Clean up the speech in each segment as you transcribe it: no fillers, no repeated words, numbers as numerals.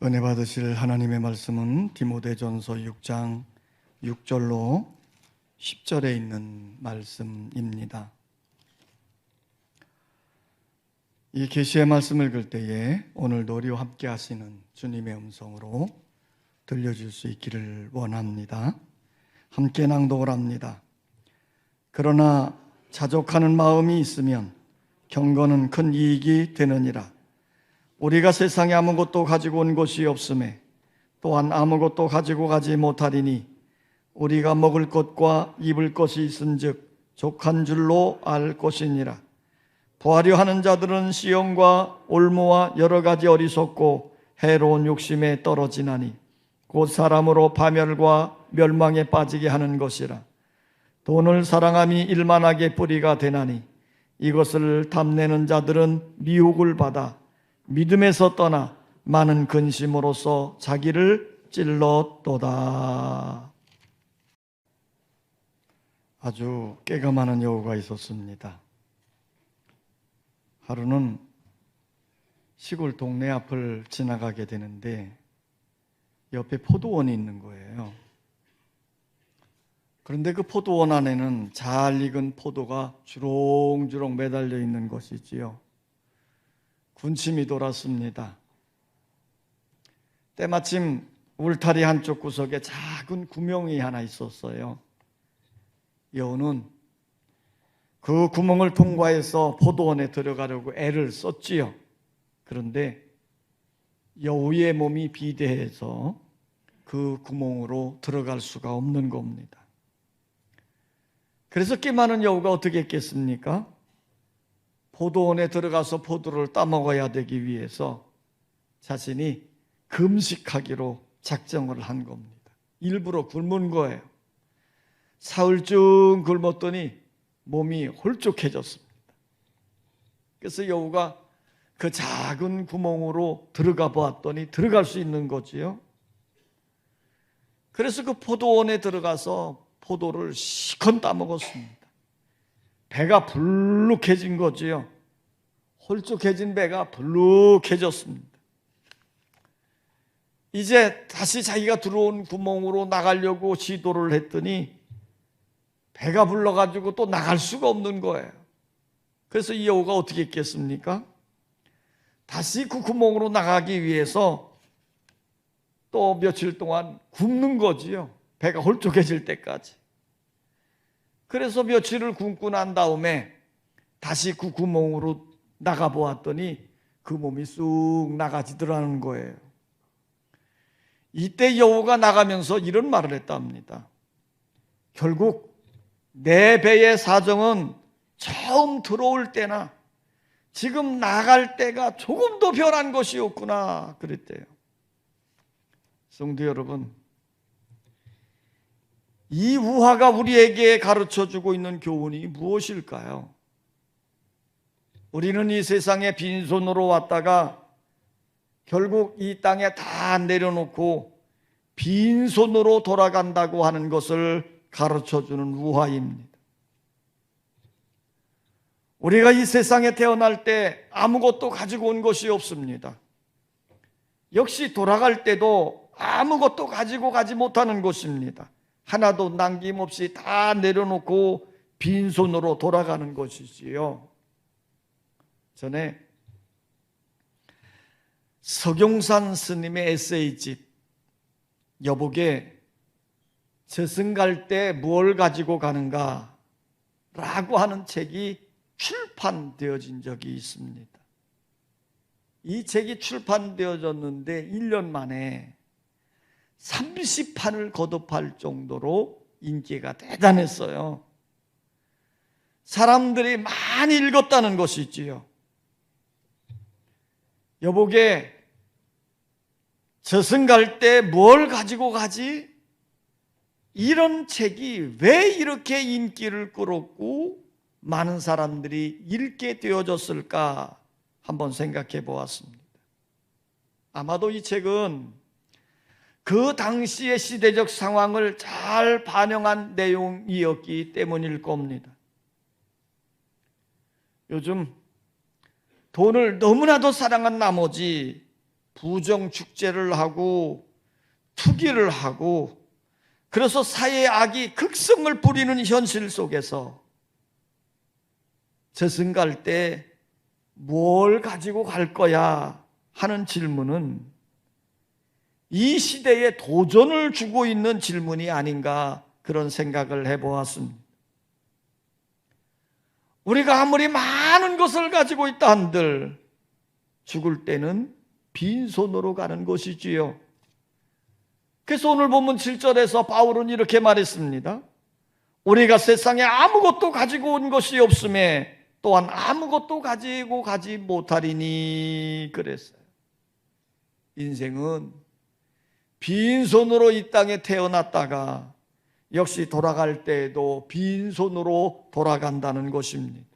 은혜 받으실 하나님의 말씀은 디모데전서 6장 6절로 10절에 있는 말씀입니다. 이 계시의 말씀을 읽을 때에 오늘도 우리와 함께 하시는 주님의 음성으로 들려줄 수 있기를 원합니다. 함께 낭독을 합니다. 그러나 자족하는 마음이 있으면 경건은 큰 이익이 되느니라. 우리가 세상에 아무것도 가지고 온 것이 없음에 또한 아무것도 가지고 가지 못하리니 우리가 먹을 것과 입을 것이 있은즉 족한 줄로 알 것이니라. 보하려 하는 자들은 시험과 올무와 여러 가지 어리석고 해로운 욕심에 떨어지나니 곧 사람으로 파멸과 멸망에 빠지게 하는 것이라. 돈을 사랑함이 일만하게 뿌리가 되나니 이것을 탐내는 자들은 미혹을 받아 믿음에서 떠나 많은 근심으로써 자기를 찔렀도다. 아주 깨가 많은 여우가 있었습니다. 하루는 시골 동네 앞을 지나가게 되는데 옆에 포도원이 있는 거예요. 그런데 그 포도원 안에는 잘 익은 포도가 주렁주렁 매달려 있는 것이지요. 군침이 돌았습니다. 때마침 울타리 한쪽 구석에 작은 구멍이 하나 있었어요. 여우는 그 구멍을 통과해서 포도원에 들어가려고 애를 썼지요. 그런데 여우의 몸이 비대해서 그 구멍으로 들어갈 수가 없는 겁니다. 그래서 꽤 많은 여우가 어떻게 했겠습니까? 포도원에 들어가서 포도를 따먹어야 되기 위해서 자신이 금식하기로 작정을 한 겁니다. 일부러 굶은 거예요. 사흘쯤 굶었더니 몸이 홀쭉해졌습니다. 그래서 여우가 그 작은 구멍으로 들어가 보았더니 들어갈 수 있는 거지요. 그래서 그 포도원에 들어가서 포도를 시컷 따먹었습니다. 배가 불룩해진 거지요. 홀쭉해진 배가 불룩해졌습니다. 이제 다시 자기가 들어온 구멍으로 나가려고 시도를 했더니 배가 불러가지고 또 나갈 수가 없는 거예요. 그래서 이 여우가 어떻게 했겠습니까? 다시 그 구멍으로 나가기 위해서 또 며칠 동안 굶는 거지요. 배가 홀쭉해질 때까지. 그래서 며칠을 굶고 난 다음에 다시 그 구멍으로 나가 보았더니 그 몸이 쑥 나가지더라는 거예요. 이때 여우가 나가면서 이런 말을 했답니다. 결국 내 배의 사정은 처음 들어올 때나 지금 나갈 때가 조금도 변한 것이 없구나 그랬대요. 성도 여러분, 이 우화가 우리에게 가르쳐주고 있는 교훈이 무엇일까요? 우리는 이 세상에 빈손으로 왔다가 결국 이 땅에 다 내려놓고 빈손으로 돌아간다고 하는 것을 가르쳐주는 우화입니다. 우리가 이 세상에 태어날 때 아무것도 가지고 온 것이 없습니다. 역시 돌아갈 때도 아무것도 가지고 가지 못하는 것입니다. 하나도 남김없이 다 내려놓고 빈손으로 돌아가는 것이지요. 전에 서경산 스님의 에세이집 여복에 저승 갈 때 뭘 가지고 가는가 라고 하는 책이 출판되어진 적이 있습니다. 이 책이 출판되어졌는데 1년 만에 30판을 거듭할 정도로 인기가 대단했어요. 사람들이 많이 읽었다는 것이지요. 여보게 저승 갈 때 뭘 가지고 가지? 이런 책이 왜 이렇게 인기를 끌었고 많은 사람들이 읽게 되어졌을까 한번 생각해 보았습니다. 아마도 이 책은 그 당시의 시대적 상황을 잘 반영한 내용이었기 때문일 겁니다. 요즘 돈을 너무나도 사랑한 나머지 부정축제를 하고 투기를 하고, 그래서 사회의 악이 극성을 부리는 현실 속에서 저승 갈 때 뭘 가지고 갈 거야 하는 질문은 이 시대에 도전을 주고 있는 질문이 아닌가, 그런 생각을 해보았습니다. 우리가 아무리 많은 것을 가지고 있다 한들 죽을 때는 빈손으로 가는 것이지요. 그래서 오늘 본문 7절에서 바울은 이렇게 말했습니다. 우리가 세상에 아무것도 가지고 온 것이 없음에 또한 아무것도 가지고 가지 못하리니 그랬어요. 인생은 빈손으로 이 땅에 태어났다가 역시 돌아갈 때에도 빈손으로 돌아간다는 것입니다.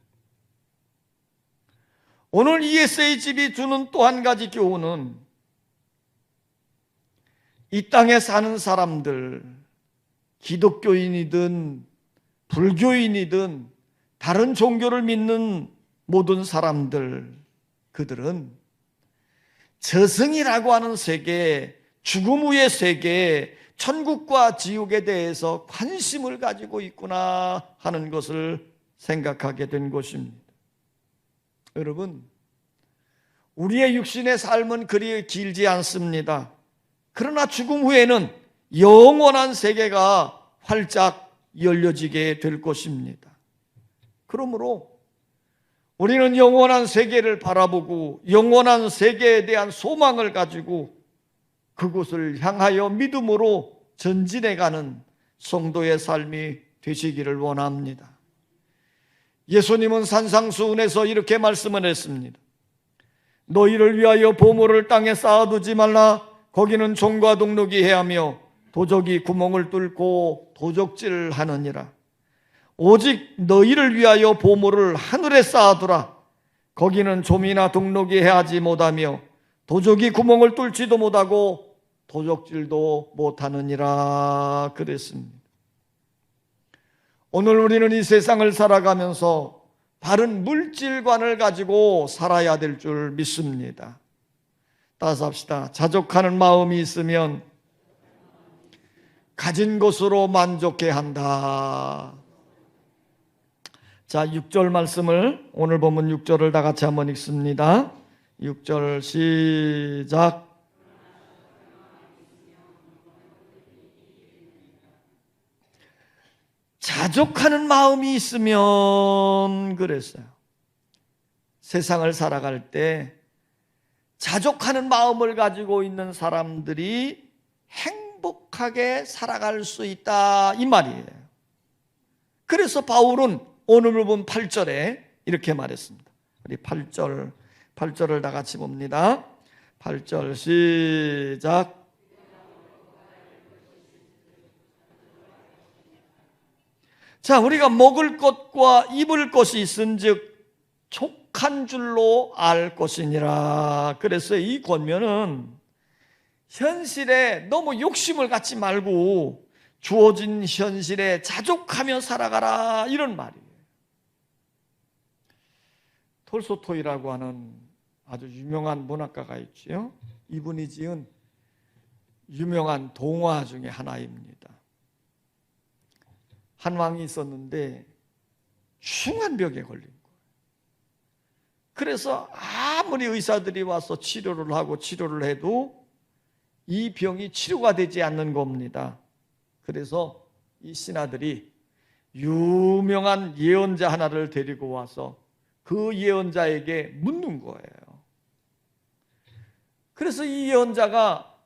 오늘 ESA 집이 주는 또 한 가지 교훈은 이 땅에 사는 사람들, 기독교인이든 불교인이든 다른 종교를 믿는 모든 사람들, 그들은 저승이라고 하는 세계, 죽음 후의 세계, 천국과 지옥에 대해서 관심을 가지고 있구나 하는 것을 생각하게 된 것입니다. 여러분, 우리의 육신의 삶은 그리 길지 않습니다. 그러나 죽음 후에는 영원한 세계가 활짝 열려지게 될 것입니다. 그러므로 우리는 영원한 세계를 바라보고 영원한 세계에 대한 소망을 가지고 그곳을 향하여 믿음으로 전진해가는 성도의 삶이 되시기를 원합니다. 예수님은 산상수훈에서 이렇게 말씀을 했습니다. 너희를 위하여 보물을 땅에 쌓아두지 말라. 거기는 종과 동록이 해하며 도적이 구멍을 뚫고 도적질하느니라. 오직 너희를 위하여 보물을 하늘에 쌓아두라. 거기는 좀이나 동록이 해하지 못하며 도적이 구멍을 뚫지도 못하고 도적질도 못하느니라 그랬습니다. 오늘 우리는 이 세상을 살아가면서 바른 물질관을 가지고 살아야 될 줄 믿습니다. 따라서 합시다. 자족하는 마음이 있으면 가진 것으로 만족해야 한다. 자, 6절 말씀을, 오늘 본문 6절을 다 같이 한번 읽습니다. 6절 시작. 자족하는 마음이 있으면 그랬어요. 세상을 살아갈 때 자족하는 마음을 가지고 있는 사람들이 행복하게 살아갈 수 있다, 이 말이에요. 그래서 바울은 오늘 본 8절에 이렇게 말했습니다. 우리 8절을 다 같이 봅니다. 8절 시작. 자, 우리가 먹을 것과 입을 것이 있은즉 족한 줄로 알 것이니라. 그래서 이 권면은 현실에 너무 욕심을 갖지 말고 주어진 현실에 자족하며 살아가라, 이런 말이에요. 톨스토이라고 하는 아주 유명한 문학가가 있죠. 이분이 지은 유명한 동화 중에 하나입니다. 한 왕이 있었는데 흉한 병에 걸린 거예요. 그래서 아무리 의사들이 와서 치료를 하고 치료를 해도 이 병이 치료가 되지 않는 겁니다. 그래서 이 신하들이 유명한 예언자 하나를 데리고 와서 그 예언자에게 묻는 거예요. 그래서 이 예언자가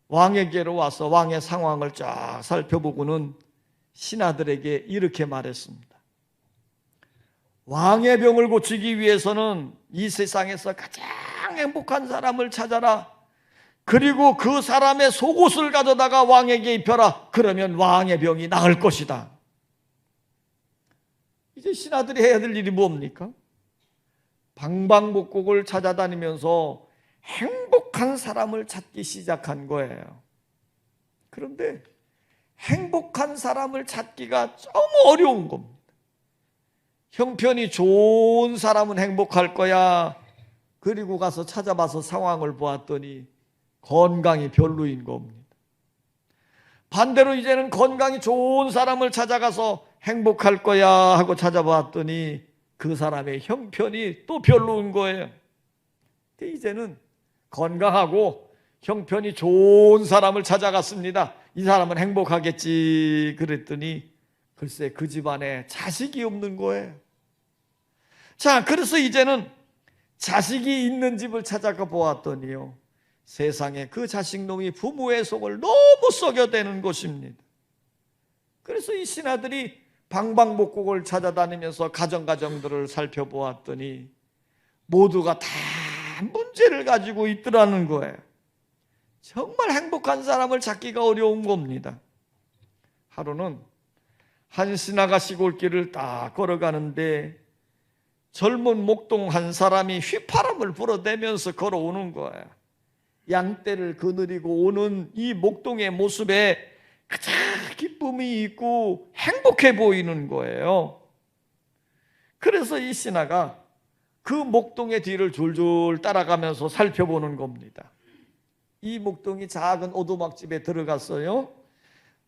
왕에게로 와서 왕의 상황을 쫙 살펴보고는 신하들에게 이렇게 말했습니다. 왕의 병을 고치기 위해서는 이 세상에서 가장 행복한 사람을 찾아라. 그리고 그 사람의 속옷을 가져다가 왕에게 입혀라. 그러면 왕의 병이 나을 것이다. 이제 신하들이 해야 될 일이 뭡니까? 방방곡곡을 찾아다니면서 행복한 사람을 찾기 시작한 거예요. 그런데 행복한 사람을 찾기가 너무 어려운 겁니다. 형편이 좋은 사람은 행복할 거야. 그리고 가서 찾아봐서 상황을 보았더니 건강이 별로인 겁니다. 반대로 이제는 건강이 좋은 사람을 찾아가서 행복할 거야 하고 찾아봤더니 그 사람의 형편이 또 별로인 거예요. 이제는 건강하고 형편이 좋은 사람을 찾아갔습니다. 이 사람은 행복하겠지 그랬더니 글쎄 그 집안에 자식이 없는 거예요. 자, 그래서 이제는 자식이 있는 집을 찾아가 보았더니요, 세상에 그 자식놈이 부모의 속을 너무 썩여대는 것입니다. 그래서 이 신하들이 방방곡곡을 찾아다니면서 가정들을 살펴보았더니 모두가 다 문제를 가지고 있더라는 거예요. 정말 행복한 사람을 찾기가 어려운 겁니다. 하루는 한 신하가 시골길을 딱 걸어가는데 젊은 목동 한 사람이 휘파람을 불어대면서 걸어오는 거예요. 양떼를 거느리고 오는 이 목동의 모습에 가장 기쁨이 있고 행복해 보이는 거예요. 그래서 이 신하가 그 목동의 뒤를 줄줄 따라가면서 살펴보는 겁니다. 이 목동이 작은 오두막집에 들어갔어요.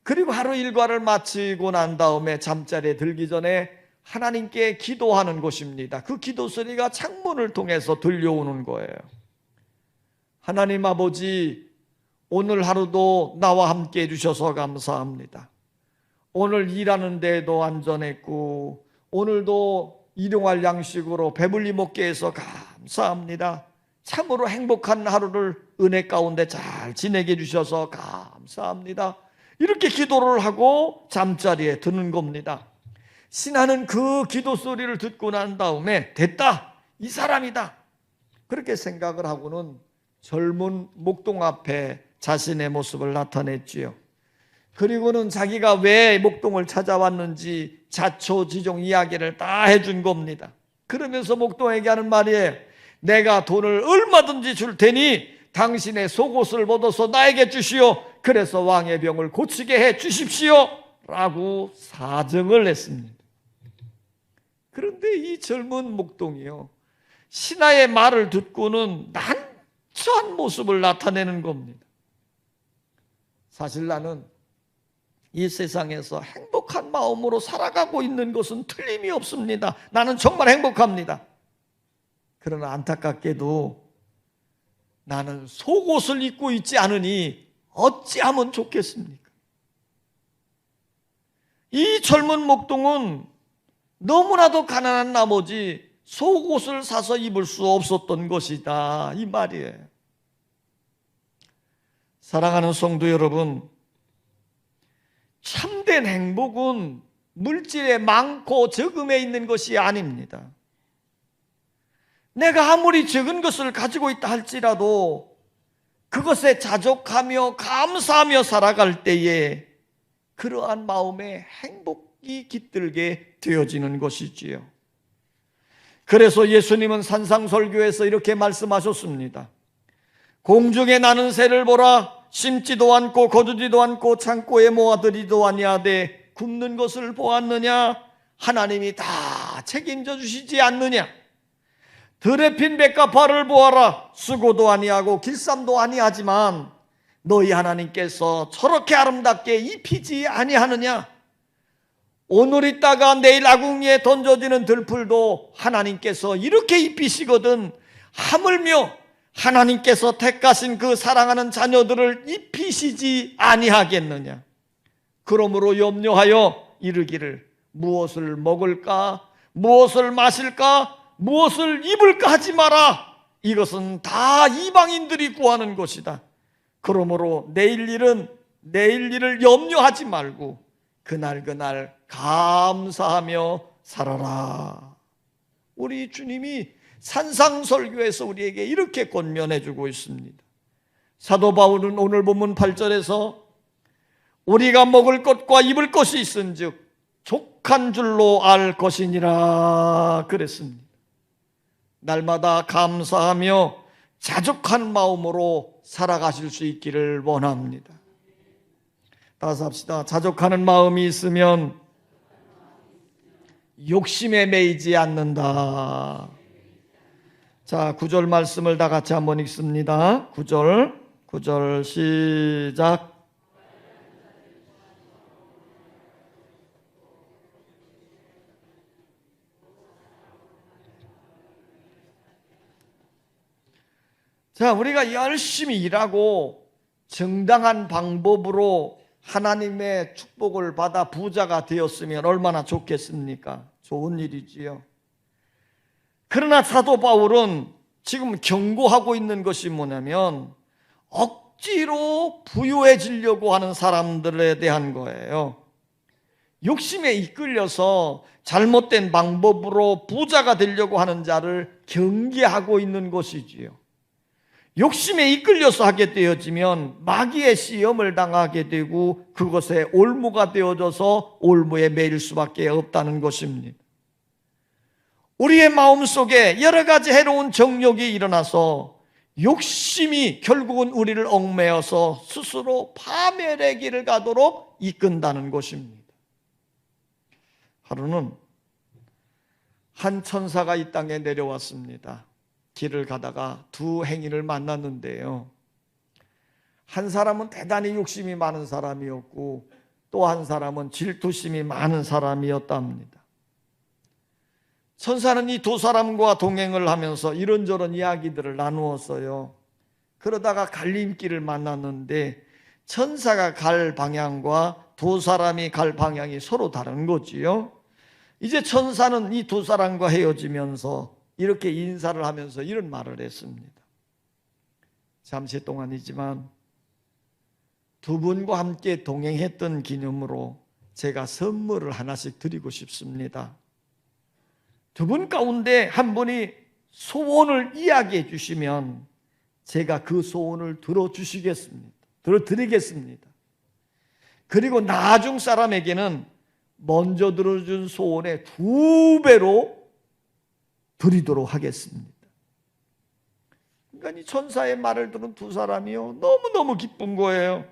그리고 하루 일과를 마치고 난 다음에 잠자리에 들기 전에 하나님께 기도하는 곳입니다. 그 기도 소리가 창문을 통해서 들려오는 거예요. 하나님 아버지, 오늘 하루도 나와 함께 해주셔서 감사합니다. 오늘 일하는 데도 안전했고 오늘도 일용할 양식으로 배불리 먹게 해서 감사합니다. 참으로 행복한 하루를 은혜 가운데 잘 지내게 해주셔서 감사합니다. 이렇게 기도를 하고 잠자리에 드는 겁니다. 신하는 그 기도 소리를 듣고 난 다음에 됐다, 이 사람이다, 그렇게 생각을 하고는 젊은 목동 앞에 자신의 모습을 나타냈지요. 그리고는 자기가 왜 목동을 찾아왔는지 자초지종 이야기를 다 해준 겁니다. 그러면서 목동에게 하는 말이에요. 내가 돈을 얼마든지 줄 테니 당신의 속옷을 벗어서 나에게 주시오. 그래서 왕의 병을 고치게 해 주십시오 라고 사정을 했습니다. 그런데 이 젊은 목동이요, 신하의 말을 듣고는 난처한 모습을 나타내는 겁니다. 사실 나는 이 세상에서 행복한 마음으로 살아가고 있는 것은 틀림이 없습니다. 나는 정말 행복합니다. 그러나 안타깝게도 나는 속옷을 입고 있지 않으니 어찌하면 좋겠습니까? 이 젊은 목동은 너무나도 가난한 나머지 속옷을 사서 입을 수 없었던 것이다, 이 말이에요. 사랑하는 성도 여러분, 참된 행복은 물질에 많고 적음에 있는 것이 아닙니다. 내가 아무리 적은 것을 가지고 있다 할지라도 그것에 자족하며 감사하며 살아갈 때에 그러한 마음에 행복이 깃들게 되어지는 것이지요. 그래서 예수님은 산상설교에서 이렇게 말씀하셨습니다. 공중에 나는 새를 보라. 심지도 않고 거두지도 않고 창고에 모아들이도 아니하되 굽는 것을 보았느냐? 하나님이 다 책임져 주시지 않느냐? 들에 핀 백합화를 보아라. 수고도 아니하고 길쌈도 아니하지만 너희 하나님께서 저렇게 아름답게 입히지 아니하느냐? 오늘 있다가 내일 아궁이에 던져지는 들풀도 하나님께서 이렇게 입히시거든 하물며 하나님께서 택하신 그 사랑하는 자녀들을 입히시지 아니하겠느냐? 그러므로 염려하여 이르기를 무엇을 먹을까? 무엇을 마실까? 무엇을 입을까 하지 마라. 이것은 다 이방인들이 구하는 것이다. 그러므로 내일 일을 염려하지 말고 그날 감사하며 살아라. 우리 주님이 산상설교에서 우리에게 이렇게 권면해 주고 있습니다. 사도 바울은 오늘 본문 8절에서 우리가 먹을 것과 입을 것이 있은즉 족한 줄로 알 것이니라 그랬습니다. 날마다 감사하며 자족한 마음으로 살아가실 수 있기를 원합니다. 따라서 합시다. 자족하는 마음이 있으면 욕심에 매이지 않는다. 자, 9절 말씀을 다 같이 한번 읽습니다. 9절 9절 시작. 자, 우리가 열심히 일하고 정당한 방법으로 하나님의 축복을 받아 부자가 되었으면 얼마나 좋겠습니까? 좋은 일이지요. 그러나 사도 바울은 지금 경고하고 있는 것이 뭐냐면 억지로 부유해지려고 하는 사람들에 대한 거예요. 욕심에 이끌려서 잘못된 방법으로 부자가 되려고 하는 자를 경계하고 있는 것이지요. 욕심에 이끌려서 하게 되어지면 마귀의 시험을 당하게 되고 그것에 올무가 되어져서 올무에 매일 수밖에 없다는 것입니다. 우리의 마음속에 여러 가지 해로운 정욕이 일어나서 욕심이 결국은 우리를 얽매여서 스스로 파멸의 길을 가도록 이끈다는 것입니다. 하루는 한 천사가 이 땅에 내려왔습니다. 길을 가다가 두 행인을 만났는데요. 한 사람은 대단히 욕심이 많은 사람이었고 또 한 사람은 질투심이 많은 사람이었답니다. 천사는 이 두 사람과 동행을 하면서 이런저런 이야기들을 나누었어요. 그러다가 갈림길을 만났는데 천사가 갈 방향과 두 사람이 갈 방향이 서로 다른 거지요. 이제 천사는 이 두 사람과 헤어지면서 이렇게 인사를 하면서 이런 말을 했습니다. 잠시 동안이지만 두 분과 함께 동행했던 기념으로 제가 선물을 하나씩 드리고 싶습니다. 두 분 가운데 한 분이 소원을 이야기해 주시면 제가 그 소원을 들어드리겠습니다. 그리고 나중 사람에게는 먼저 들어준 소원의 2배로 드리도록 하겠습니다. 그러니까 이 천사의 말을 들은 두 사람이요, 너무너무 기쁜 거예요.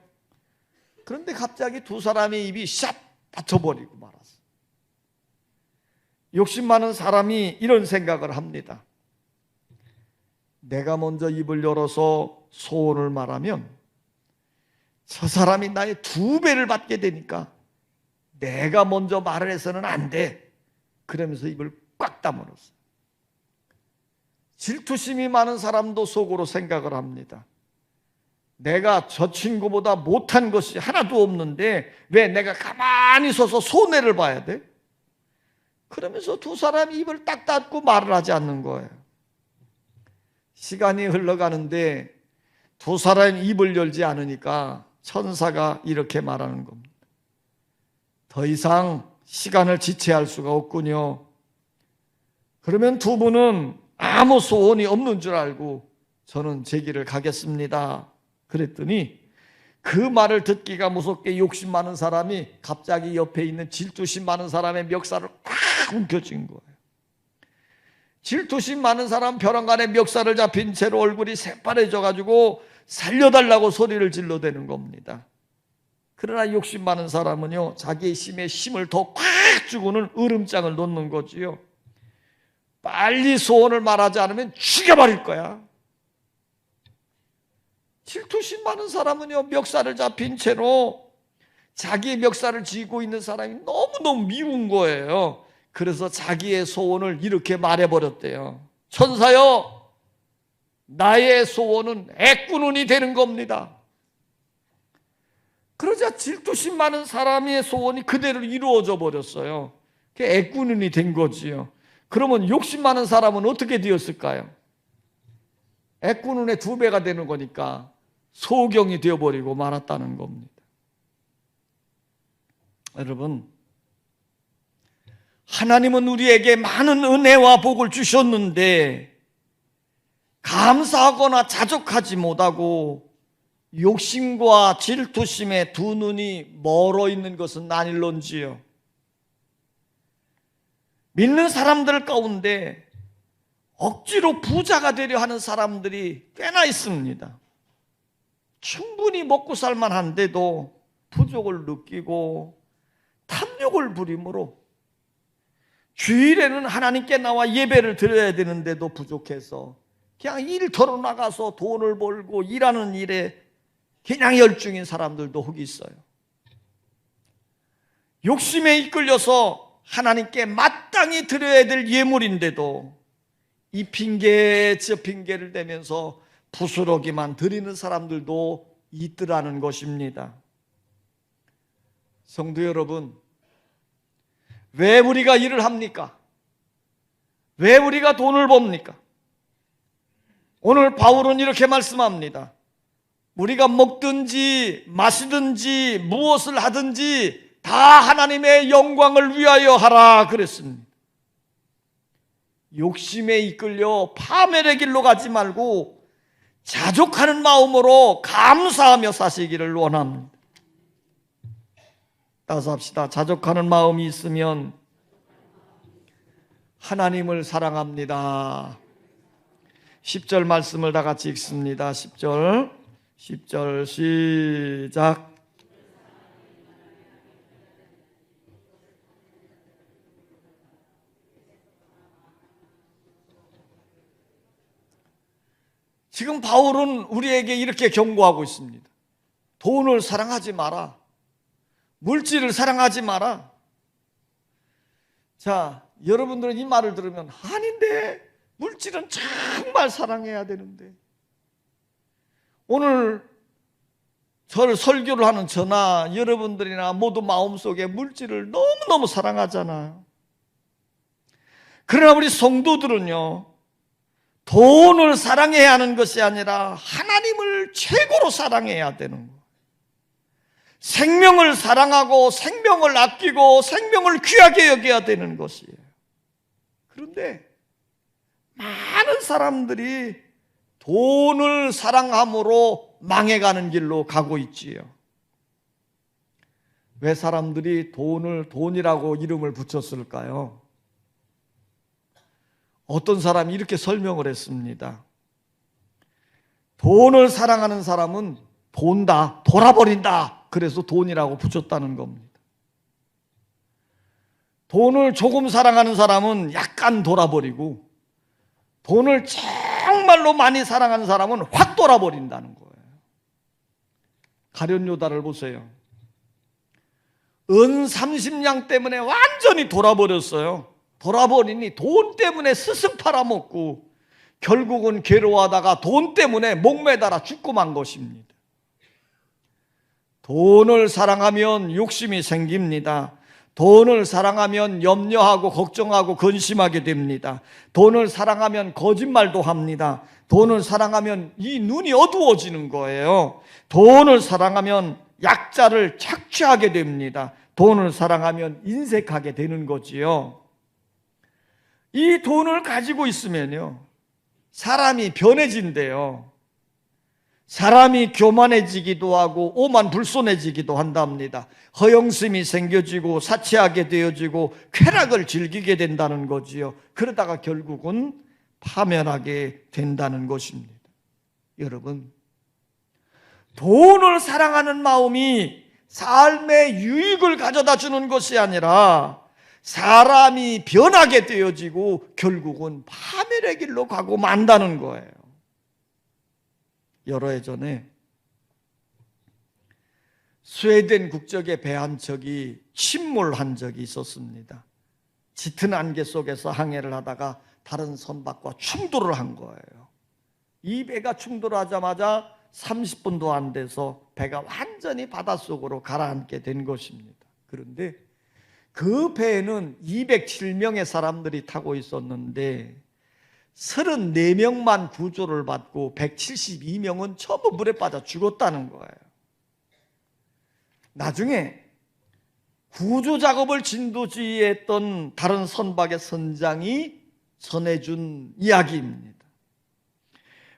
그런데 갑자기 두 사람의 입이 샷 닫혀버리고 말았어요. 욕심 많은 사람이 이런 생각을 합니다. 내가 먼저 입을 열어서 소원을 말하면 저 사람이 나의 2배를 받게 되니까 내가 먼저 말을 해서는 안 돼. 그러면서 입을 꽉 다물었어요. 질투심이 많은 사람도 속으로 생각을 합니다. 내가 저 친구보다 못한 것이 하나도 없는데 왜 내가 가만히 서서 손해를 봐야 돼? 그러면서 두 사람이 입을 딱 닫고 말을 하지 않는 거예요. 시간이 흘러가는데 두 사람이 입을 열지 않으니까 천사가 이렇게 말하는 겁니다. 더 이상 시간을 지체할 수가 없군요. 그러면 두 분은 아무 소원이 없는 줄 알고 저는 제 길을 가겠습니다. 그랬더니 그 말을 듣기가 무섭게 욕심 많은 사람이 갑자기 옆에 있는 질투심 많은 사람의 멱살을 꽉 움켜쥔 거예요. 질투심 많은 사람 벼랑간에 멱살을 잡힌 채로 얼굴이 새파래져 가지고 살려달라고 소리를 질러대는 겁니다. 그러나 욕심 많은 사람은요, 자기의 힘에 힘을 더 꽉 주고는 으름장을 놓는 거지요. 빨리 소원을 말하지 않으면 죽여버릴 거야. 질투심 많은 사람은요, 멱살을 잡힌 채로 자기의 멱살을 쥐고 있는 사람이 너무너무 미운 거예요. 그래서 자기의 소원을 이렇게 말해버렸대요. 천사여, 나의 소원은 애꾸눈이 되는 겁니다. 그러자 질투심 많은 사람의 소원이 그대로 이루어져 버렸어요. 그게 애꾸눈이 된 거지요. 그러면 욕심 많은 사람은 어떻게 되었을까요? 애꾸눈의 2배가 되는 거니까 소경이 되어버리고 말았다는 겁니다. 여러분, 하나님은 우리에게 많은 은혜와 복을 주셨는데 감사하거나 자족하지 못하고 욕심과 질투심에 두 눈이 멀어 있는 것은 아닐런지요. 믿는 사람들 가운데 억지로 부자가 되려 하는 사람들이 꽤나 있습니다. 충분히 먹고 살만한데도 부족을 느끼고 탐욕을 부림으로 주일에는 하나님께 나와 예배를 드려야 되는데도 부족해서 그냥 일 털어 나가서 돈을 벌고 일하는 일에 그냥 열중인 사람들도 혹 있어요. 욕심에 이끌려서 하나님께 마땅히 드려야 될 예물인데도 이 핑계 저 핑계를 대면서 부스러기만 드리는 사람들도 있더라는 것입니다. 성도 여러분, 왜 우리가 일을 합니까? 왜 우리가 돈을 법니까? 오늘 바울은 이렇게 말씀합니다. 우리가 먹든지 마시든지 무엇을 하든지 다 하나님의 영광을 위하여 하라 그랬습니다. 욕심에 이끌려 파멸의 길로 가지 말고 자족하는 마음으로 감사하며 사시기를 원합니다. 따라서 합시다. 자족하는 마음이 있으면 하나님을 사랑합니다. 10절 말씀을 다 같이 읽습니다. 10절 시작. 지금 바울은 우리에게 이렇게 경고하고 있습니다. 돈을 사랑하지 마라. 물질을 사랑하지 마라. 자, 여러분들은 이 말을 들으면 아닌데 물질은 정말 사랑해야 되는데, 오늘 저를 설교를 하는 저나 여러분들이나 모두 마음속에 물질을 너무너무 사랑하잖아요. 그러나 우리 성도들은요, 돈을 사랑해야 하는 것이 아니라 하나님을 최고로 사랑해야 되는 거예요. 생명을 사랑하고 생명을 아끼고 생명을 귀하게 여겨야 되는 것이에요. 그런데 많은 사람들이 돈을 사랑함으로 망해가는 길로 가고 있지요. 왜 사람들이 돈을 돈이라고 이름을 붙였을까요? 어떤 사람이 이렇게 설명을 했습니다. 돈을 사랑하는 사람은 돈다, 돌아버린다. 그래서 돈이라고 붙였다는 겁니다. 돈을 조금 사랑하는 사람은 약간 돌아버리고, 돈을 정말로 많이 사랑하는 사람은 확 돌아버린다는 거예요. 가룟유다를 보세요. 은 30냥 때문에 완전히 돌아버렸어요. 돌아버리니 돈 때문에 스승 팔아먹고 결국은 괴로워하다가 돈 때문에 목매달아 죽고 만 것입니다. 돈을 사랑하면 욕심이 생깁니다. 돈을 사랑하면 염려하고 걱정하고 근심하게 됩니다. 돈을 사랑하면 거짓말도 합니다. 돈을 사랑하면 이 눈이 어두워지는 거예요. 돈을 사랑하면 약자를 착취하게 됩니다. 돈을 사랑하면 인색하게 되는 거지요. 이 돈을 가지고 있으면요, 사람이 변해진대요. 사람이 교만해지기도 하고 오만불손해지기도 한답니다. 허영심이 생겨지고 사치하게 되어지고 쾌락을 즐기게 된다는 거지요. 그러다가 결국은 파멸하게 된다는 것입니다. 여러분, 돈을 사랑하는 마음이 삶의 유익을 가져다 주는 것이 아니라 사람이 변하게 되어지고 결국은 파멸의 길로 가고 만다는 거예요. 여러 해 전에 스웨덴 국적의 배 한 척이 침몰한 적이 있었습니다. 짙은 안개 속에서 항해를 하다가 다른 선박과 충돌을 한 거예요. 이 배가 충돌하자마자 30분도 안 돼서 배가 완전히 바닷속으로 가라앉게 된 것입니다. 그런데 그 배에는 207명의 사람들이 타고 있었는데 34명만 구조를 받고 172명은 전부 물에 빠져 죽었다는 거예요. 나중에 구조 작업을 진두지휘했던 다른 선박의 선장이 전해준 이야기입니다.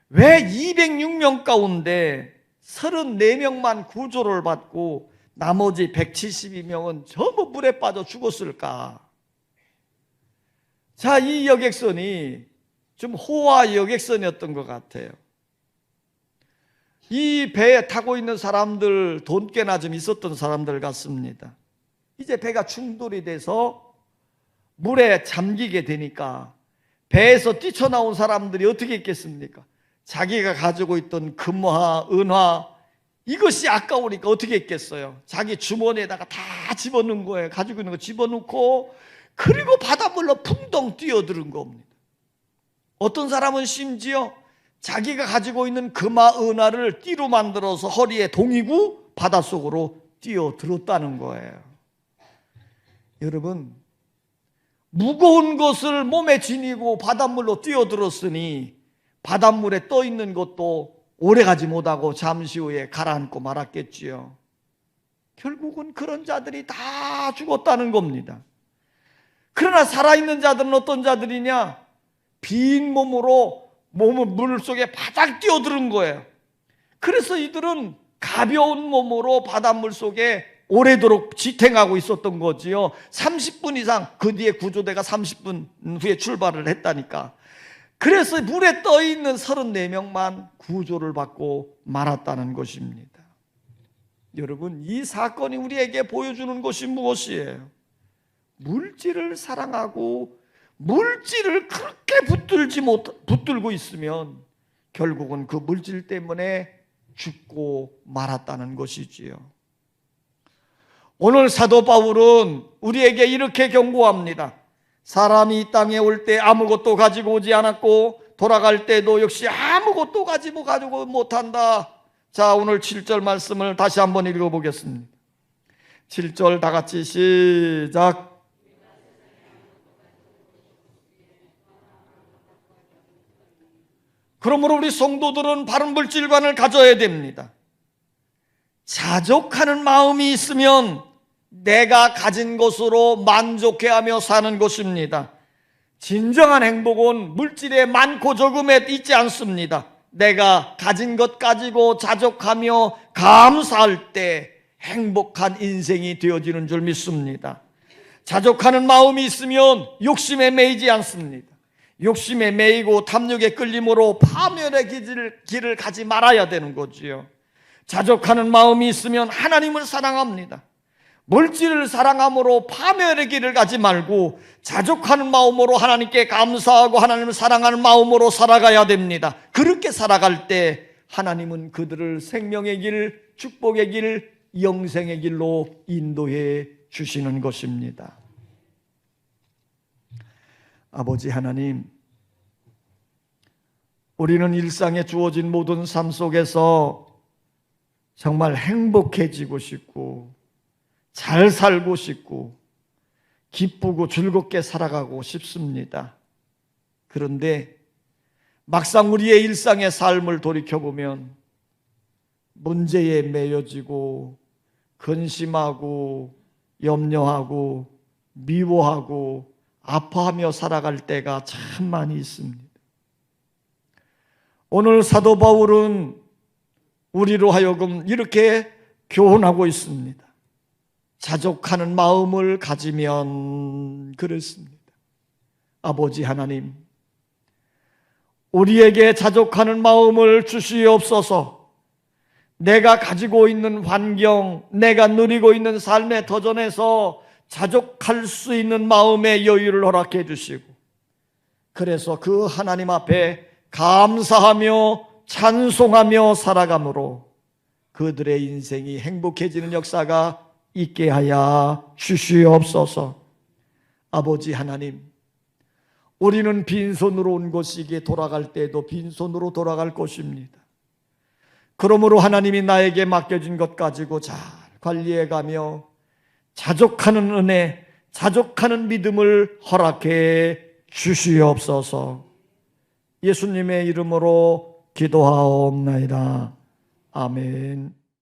왜 206명 가운데 34명만 구조를 받고 나머지 172명은 전부 물에 빠져 죽었을까? 자, 이 여객선이 좀 호화 여객선이었던 것 같아요. 이 배에 타고 있는 사람들 돈 꽤나 좀 있었던 사람들 같습니다. 이제 배가 충돌이 돼서 물에 잠기게 되니까 배에서 뛰쳐나온 사람들이 어떻게 있겠습니까? 자기가 가지고 있던 금화, 은화 이것이 아까우니까 어떻게 했겠어요? 자기 주머니에다가 다 집어넣은 거예요. 가지고 있는 거 집어넣고, 그리고 바닷물로 풍덩 뛰어드는 겁니다. 어떤 사람은 심지어 자기가 가지고 있는 금화 은화를 띠로 만들어서 허리에 동이고 바닷속으로 뛰어들었다는 거예요. 여러분, 무거운 것을 몸에 지니고 바닷물로 뛰어들었으니 바닷물에 떠 있는 것도 오래가지 못하고 잠시 후에 가라앉고 말았겠지요. 결국은 그런 자들이 다 죽었다는 겁니다. 그러나 살아있는 자들은 어떤 자들이냐? 빈 몸으로 몸을 물 속에 바닥 뛰어드는 거예요. 그래서 이들은 가벼운 몸으로 바닷물 속에 오래도록 지탱하고 있었던 거지요. 30분 이상, 그 뒤에 구조대가 30분 후에 출발을 했다니까. 그래서 물에 떠 있는 34명만 구조를 받고 말았다는 것입니다. 여러분, 이 사건이 우리에게 보여주는 것이 무엇이에요? 물질을 사랑하고 물질을 그렇게 붙들고 있으면 결국은 그 물질 때문에 죽고 말았다는 것이지요. 오늘 사도 바울은 우리에게 이렇게 경고합니다. 사람이 이 땅에 올 때 아무것도 가지고 오지 않았고 돌아갈 때도 역시 아무것도 가지고 못한다. 자, 오늘 7절 말씀을 다시 한번 읽어보겠습니다. 7절 다 같이 시작. 그러므로 우리 성도들은 바른 물질관을 가져야 됩니다. 자족하는 마음이 있으면 내가 가진 것으로 만족해하며 사는 것입니다. 진정한 행복은 물질의 많고 적음에 있지 않습니다. 내가 가진 것 가지고 자족하며 감사할 때 행복한 인생이 되어지는 줄 믿습니다. 자족하는 마음이 있으면 욕심에 매이지 않습니다. 욕심에 매이고 탐욕에 끌림으로 파멸의 길을 가지 말아야 되는 거지요. 자족하는 마음이 있으면 하나님을 사랑합니다. 물질을 사랑함으로 파멸의 길을 가지 말고 자족하는 마음으로 하나님께 감사하고 하나님을 사랑하는 마음으로 살아가야 됩니다. 그렇게 살아갈 때 하나님은 그들을 생명의 길, 축복의 길, 영생의 길로 인도해 주시는 것입니다. 아버지 하나님, 우리는 일상에 주어진 모든 삶 속에서 정말 행복해지고 싶고 잘 살고 싶고 기쁘고 즐겁게 살아가고 싶습니다. 그런데 막상 우리의 일상의 삶을 돌이켜보면 문제에 매여지고 근심하고 염려하고 미워하고 아파하며 살아갈 때가 참 많이 있습니다. 오늘 사도 바울은 우리로 하여금 이렇게 교훈하고 있습니다. 자족하는 마음을 가지면 그렇습니다. 아버지 하나님, 우리에게 자족하는 마음을 주시옵소서. 내가 가지고 있는 환경, 내가 누리고 있는 삶의 터전에서 자족할 수 있는 마음의 여유를 허락해 주시고, 그래서 그 하나님 앞에 감사하며 찬송하며 살아감으로 그들의 인생이 행복해지는 역사가 있게 하여 주시옵소서. 아버지 하나님, 우리는 빈손으로 온 것이기에 돌아갈 때도 빈손으로 돌아갈 것입니다. 그러므로 하나님이 나에게 맡겨진 것 가지고 잘 관리해가며 자족하는 은혜, 자족하는 믿음을 허락해 주시옵소서. 예수님의 이름으로 기도하옵나이다. 아멘.